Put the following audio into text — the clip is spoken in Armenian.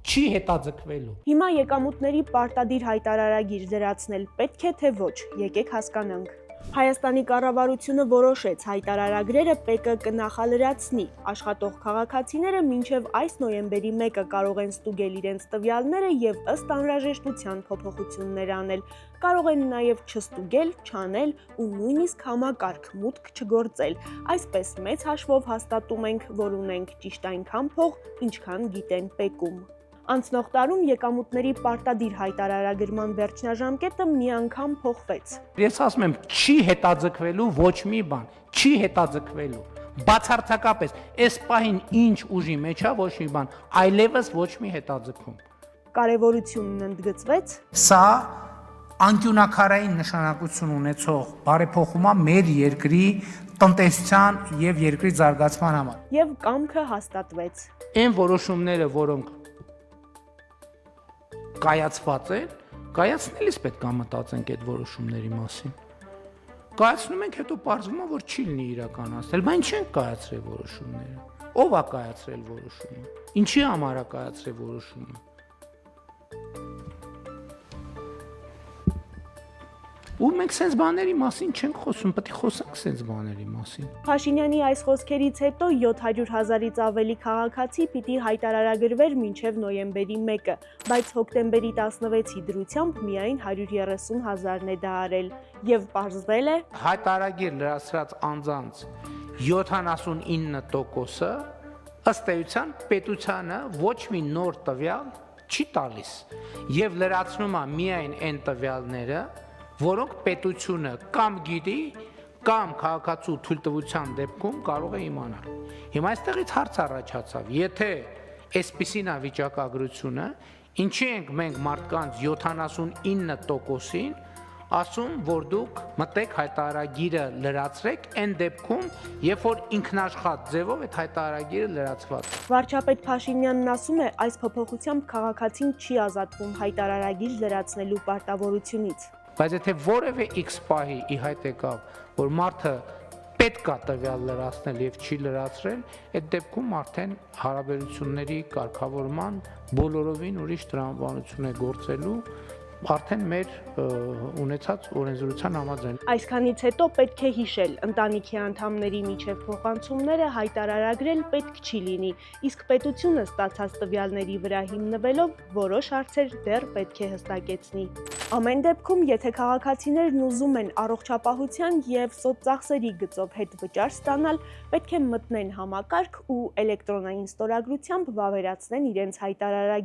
չի հետաձգվելու։ Հիմա եկամուտների պարտադիր հայտարարագիր դրացնել պետք է թե ոչ, եկեք հասկանանք։ Հայաստանի կառավարությունը որոշեց հայտարարագրերը ՊԵԿ-ը կնախալրացնի։ Աշխատող քաղաքացիները մինչև այս նոյեմբերի 1-ը կարող են ստուգել իրենց տվյալները եւ ըստ անհրաժեշտության փոփոխություններ անել։ Կարող են նաեւ չստուգել, չանել ու նույնիսկ համակարգ մուտք չգործել։ Այսպես մեծ հաշվով հաստատում ենք, որ ունենք ճիշտ այնքան փող, ինչքան գիտեն ՊԵԿ-ում։ Անցնող տարում եկամուտների պարտադիր հայտարարագրման վերջնաժամկետը մի անգամ փոխվեց։ Ես ասում եմ, չի հետաձգվելու ոչ մի բան, չի հետաձգվելու։ Բացարձակապես, այս պահին ինչ ուժի մեջ է ոչ մի բան, այլևս ոչ մի հետաձգում։ Կարևորությունն ընդգծվեց։ Սա անկյունակարային նշանակություն ունեցող բարեփոխում է մեր երկրի տնտեսության եւ երկրի զարգացման համար։ Եվ կամքը հաստատվեց։ Այն որոշումները, որոնք կայացված են, կայացնելիս պետք է մտածենք այդ որոշումների մասին։ Կայացնում ենք, հետո պարզվում է, որ չի լինի իրականացնել, բայց ինչ են կայացրել որոշումները։ Ո՞վ է կայացրել որոշումը։ Ինչի համար է կայացրել որոշումը։ Ու մենք sense բաների մասին չենք խոսում, պետք է խոսենք sense բաների մասին։ Փաշինյանի այս խոսքերից հետո 700,000-ից ավելի քաղաքացի պիտի հայտարարագրվեր մինչև նոյեմբերի 1-ը, բայց հոկտեմբերի 16-ի դրությամբ միայն 130,000-ն է դա արել եւ պարզվել է հայտարարագիր լրացրած անձանց 79%-ը ըստ էության պետությանը ոչ մի նոր տվյալ չի տալիս եւ լրացնում է միայն այն տվյալները, որոնք պետությունը կամ գիտի, կամ քաղաքացու թույլտվության դեպքում կարող է իմանալ։ Հիմա այստեղից հարց առաջացավ, եթե այսպիսին է վիճակագրությունը, ինչի ենք մենք մարդկանց 79%-ին ասում, որ դուք մտեք հայտարարագիրը լրացրեք այն դեպքում, երբ որ ինքնաշխատ ձևով այդ հայտարարագիրը լրացված է։ Վարչապետ Փաշինյանն ասում է, այս փոփոխությամբ քաղաքացին չի ազատվում հայտարարագիր լրացնելու պարտավորությունից։ Բայց եթե որևէ X պահի ի հայտ եկավ, որ մարդը պետք է տվյալ լրացնել եւ չի լրացրել, այդ դեպքում արդեն հարաբերությունների կարգավորման բոլորովին ուրիշ տրամաբանություն է գործելու, արդեն մեր ունեցած օրենսդրության համաձայն։ Այսքանից հետո պետք է հիշել, ընտանիքի անդամների միջև փոխանցումները հայտարարագրել պետք չի լինի, իսկ պետությունը ստացած տվյալների վրա հիմնվելով որոշ հարցեր դեռ պետք է հստակեցնի։ Ամեն դեպքում, եթե քաղաքացիներն ուզում են առողջապահության եւ սոցցախսերի գծով հետ վճար ստանալ, պետք է մտնեն համակարգ ու էլեկտրոնային ստորագրությամբ վավերացնեն իրենց հայտարարագիրը։